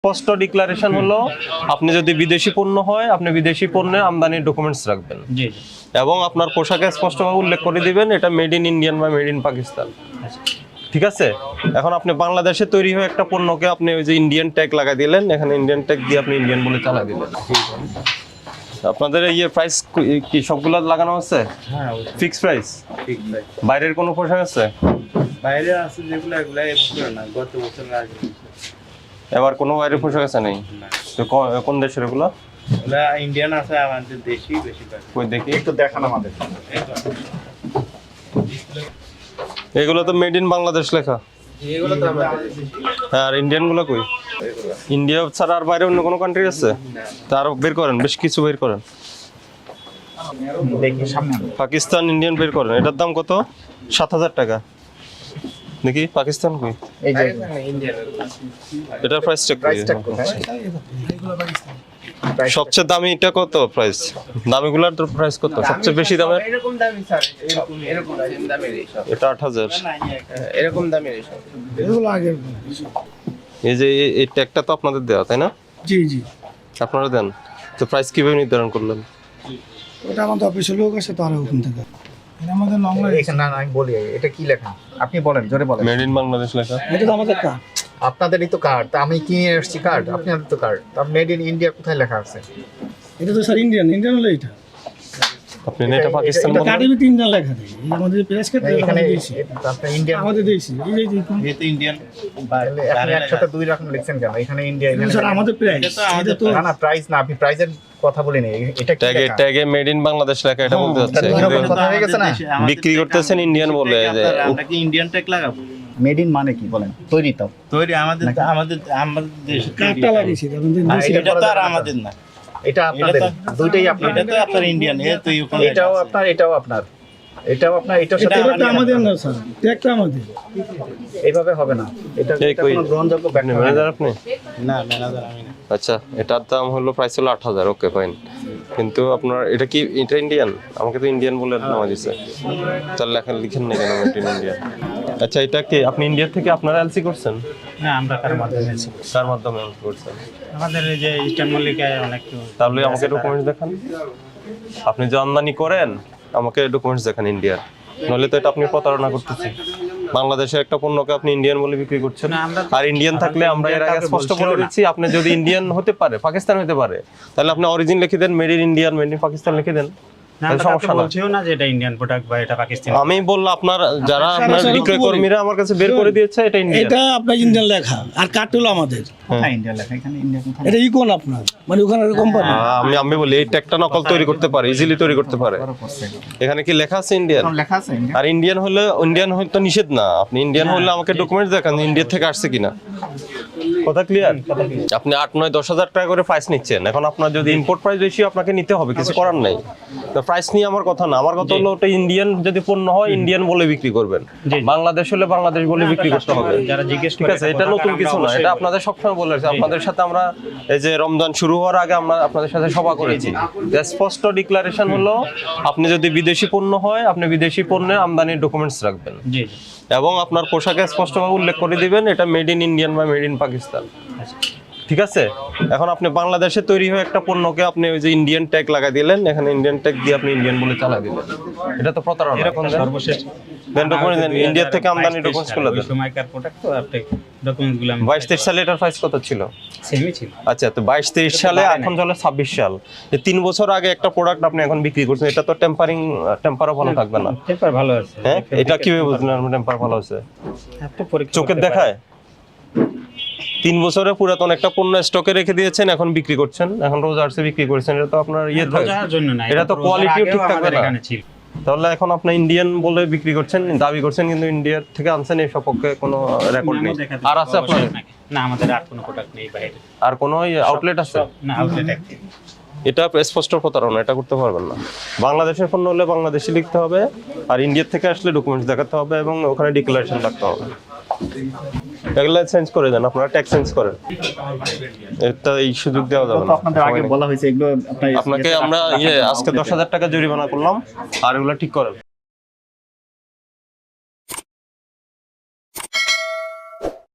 স্পষ্ট ডিক্লারেশন হলো আপনি যদি বিদেশি পণ্য হয় আপনি বিদেশি পণ্যের আমদানির ডকুমেন্টস রাখবেন জি এবং আপনার পোশাকে স্পষ্টভাবে উল্লেখ করে দিবেন এটা মেড ইন ইন্ডিয়ান বা মেড ইন পাকিস্তান। ঠিক আছে, এখন আপনি বাংলাদেশে তৈরি হয়ে একটা পণ্যকে আপনি ওই যে ইন্ডিয়ান ট্যাগ লাগাই দিলেন, এখানে ইন্ডিয়ান ট্যাগ দিয়ে আপনি ইন্ডিয়ান বলে চালাই দিলেন। আপনাদের এই প্রাইস কি সবগুলো লাগানো আছে? হ্যাঁ ফিক্স প্রাইস? ঠিক ভাই। বাইরের কোনো পোশাক আছে? বাইরে আছে যেগুলো এগুলো এবছর না গত বছর আগে। এবার কোনো বাইরের পোশাক আছে নেই? তো কোন দেশের এগুলো? ওগুলা ইন্ডিয়ান আছে, আমাদের দেশি বেশি পাই। কই দেখি একটু দেখান আমাদের। এগুলো তো মেড ইন বাংলাদেশ লেখা। এগুলো তো আমাদের হ্যাঁ, আর ইন্ডিয়ান গুলো কই? ইন্ডিয়া ছাড়া আর বাইরে অন্য কোনো কান্ট্রি আছে? তার বের করেন, বেশ কিছু বের করেন। দেখি সামনে। পাকিস্তান ইন্ডিয়ান বের করেন। এটার দাম কত? 7,000 টাকা। দেখি পাকিস্তান কই? এই যে ইন্ডিয়ান এটার প্রাইস চেক করি। প্রাইসটা কোথায়? সবচেয়ে দামি এটা কত প্রাইস? দামিগুলোর তো প্রাইস কত? সবচেয়ে বেশি দামের এরকম দামি স্যার, এরকম সেম দামের এই সব। এটা 8,000। এরকম দামের এই সব। এগুলো আগের। এই যে এই ট্যাগটা তো আপনাদের দেওয়া, তাই না? জি জি, আপনারা দেন। তো প্রাইস কিভাবে নির্ধারণ করলেন? ওটা আমাদের অফিসের লোক আছে, তারা ওখান থেকে। এটা আমাদের লং এখানে না আমি বলি এটা কি লেখা, আপনি বলেন, জোরে বলেন। মেড ইন বাংলাদেশ লেখা। এটা তো আমাদের কাজ। আপনাদেরই তো কার্ড, তা আমি কিনে এসেছি কার্ড, আপনাদের তো কার্ড, তা মেড ইন ইন্ডিয়া কোথায় লেখা আছে? এটা তো স্যার ইন্ডিয়ান হলো এটা। আপনি না এটা পাকিস্তান এটা বলেন? কার্ডে তিনটা লেখা থাকে। এই আমাদের প্রেস কার্ড এখানে দিয়েছি, আপনার ইন্ডিয়ান, আমাদের দিয়েছি। এই যে দেখুন, যেহেতু ইন্ডিয়ান আপনি একসাথে দুই রকম লিখছেন কেন? এখানে ইন্ডিয়া, এটা স্যার আমাদের প্রাইস। এটা তো না না প্রাইস না, আপনি প্রাইসের কথা বলিনি, এটা কি ট্যাগে লেখা? ট্যাগে মেড ইন বাংলাদেশ লেখা, এটা বলতে যাচ্ছে। এটা কিন্তু কথা হয়ে গেছে না? বিক্রি করতেছেন ইন্ডিয়ান বলে। আমরা কি ইন্ডিয়ান ট্যাগ লাগাবো? মেড ইন মানে কি বলেন? তৈরি তো তৈরি আমাদের দেশে কার্ডটা লাগিয়েছি আমাদের আর দিয়েছি। এটা তো আর আমাদের না। এটা আপনাদের, দুইটাই এটা আপনাদের। তো আপনার ইন্ডিয়ান, তো ওখানে এটাও আপনার, এটাও আপনার, এটাও আপনার, এটার সাথে এটা আমাদের না স্যার, ট্যাগটা আমাদের। এইভাবে হবে না, এটা এই এটা কই? কোনো গ্রহণযোগ্য আপনি ব্যাখ্যা হয় না। ম্যানেজার আপনি? না ম্যানেজার আমি না। আচ্ছা, এটার দাম হলো প্রাইস হলো 8,000। Okay fine. কিন্তু আপনার এটা কি এটা ইন্ডিয়ান? আমাকে তো ইন্ডিয়ান বলে নামা দিছে। তাহলে লেখা লিখেন না কেন মেড ইন ইন্ডিয়া? আচ্ছা, এটা কি আপনি ইন্ডিয়া থেকে আপনারা এলসি করছেন? না আমরা কার মাধ্যমে আছি? কার মাধ্যমে এলসি করছেন? আমাদের এই যে ইস্টার্ন মল্লিকায় অনেক। তাহলে আমাকে ডকুমেন্টস দেখান। আপনি যে আমদানি করেন আমাকে ডকুমেন্টস দেখান ইন্ডিয়ার, নইলে তো এটা আপনি প্রতারণা করতেছেন। বাংলাদেশের একটা পণ্যকে আপনি ইন্ডিয়ান বলে বিক্রি করছেন। আর ইন্ডিয়ান থাকলে আমরা এর আগে স্পষ্ট বলে দিচ্ছি, আপনি যদি ইন্ডিয়ান হতে পারে, পাকিস্তান হতে পারে, তাহলে আপনি অরিজিন লিখে দেন, made in Indian, made in Pakistan লিখে দেন। সমস্যা না। বলছিও না যে এটা ইন্ডিয়ান প্রোডাক্ট বা এটা পাকিস্তানি। আমি বললাম আপনার যারা আপনার বিক্রয় কর্মীরা আমার কাছে বের করে দিয়েছে এটা ইন্ডিয়ান। এটা আপনার ইন্ডিয়ান লেখা, আর কার্ড হলো আমাদের। কোথায় ইন্ডিয়া লেখা? এখানে ইন্ডিয়া কোথায়? এটা ইকোন আপনার, মানে ওখানে কোম্পানি। আমি বলি এই ট্যাগটা নকল তৈরি করতে পারে, ইজিলি তৈরি করতে পারে। এখানে কি লেখা আছে ইন্ডিয়ান? লেখা আছে ইন্ডিয়া? আর ইন্ডিয়ান হলে তো নিষেধ না। আপনি ইন্ডিয়ান হলে আমাকে ডকুমেন্টস দেখান ইন্ডিয়া থেকে আসছে কিনা। কথা ক্লিয়ার? আপনি 8-9-10,000 টাকা করে প্রাইস নিচ্ছেন। এখন আপনার যদি ইম্পোর্ট প্রাইস বেশি আপনাকে নিতে হবে, কিছু করার নাই। তো প্রাইস নিয়ে আমার কথা না, আমার কথা হলো ওটা ইন্ডিয়ান যদি পণ্য হয় ইন্ডিয়ান বলে বিক্রি করবেন, বাংলাদেশ হলে বাংলাদেশ বলে বিক্রি করতে হবে। যারা জিজ্ঞেস ঠিক আছে, এটা নতুন কিছু না, এটা আপনাদের সবসময় বলে আসছি। আপনাদের সাথে আমরা এই যে রমজান শুরু হওয়ার আগে আমরা আপনাদের সাথে সভা করেছি। যে স্পষ্ট ডিক্লারেশন হলো আপনি যদি বিদেশি পণ্য হয় আপনি বিদেশি পণ্যের আমদানির ডকুমেন্টস রাখবেন জি এবং আপনার পোশাকে স্পষ্টভাবে উল্লেখ করে দিবেন এটা মেড ইন ইন্ডিয়ান বা মেড ইন পাকিস্তান। ঠিক আছে, এখন আপনি বাংলাদেশে তৈরি হয়ে একটা পণ্যকে আপনি ওই যে ইন্ডিয়ান ট্যাগ লাগাই দিলেন, এখানে ইন্ডিয়ান ট্যাগ দিয়ে আপনি ইন্ডিয়ান বলে চালাই দিলেন। এটা তো প্রতারণা। এখন সর্বশেষ ইন্ডিয়া থেকে আমদানি ডকুমেন্টস গুলো দেন। সময়কার প্রোডাক্ট তো আপনি ডকুমেন্টস গুলো 22-23 সালে এটার প্রাইস কত ছিল? সেমই ছিল। আচ্ছা, তো 22-23 সালে, এখন চলে 26 সাল। এই 3 বছর আগে একটা প্রোডাক্ট আপনি এখন বিক্রি করছেন, এটা তো টেম্পারও ভালো থাকবে না। টেম্পার ভালো আছে। হ্যাঁ, এটা কিভাবে বুঝলেন টেম্পার ভালো আছে? আপনি পরীক্ষা চোখের করতে দেখায় 3 বছরে পুরাতন একটা পণ্য স্টকে রেখে দিয়েছেন, এখন বিক্রি করছেন, এখন রোজা আসছে বিক্রি করছেন। এটা তো আপনার ইয়ে থাকে, রোজার জন্য না, এটা তো কোয়ালিটিও ঠিক থাকবে আমাদের না। এখানে ছিল। তাহলে এখন আপনি ইন্ডিয়ান বলে বিক্রি করছেন, দাবি করছেন, কিন্তু ইন্ডিয়া থেকে আনছেন, এই সপক্ষে কোনো রেকর্ড নেই। আর আছে আপনার? না, আমাদের আর কোনো প্রোডাক্ট নেই বাইরে। আর কোনো আউটলেট আছে? না, আউটলেট একটি। এটা স্পষ্ট প্রতারণা, এটা করতে পারবেন না। বাংলাদেশের পণ্য হলে বাংলাদেশি লিখতে হবে, আর ইন্ডিয়া থেকে আসলে ডকুমেন্টস দেখাতে হবে এবং ওখানে ডিক্লারেশন রাখতে হবে। এগুলো চেঞ্জ করে দেন, আপনারা ট্যাক্স চেঞ্জ করেন। এটা এই সুযোগ দেওয়া যাবে না। আপনাদের আগে বলা হয়েছে এগুলো আপনাকে আমরা আজকে 10,000 টাকা জরিমানা করলাম, আর এগুলো ঠিক করেন।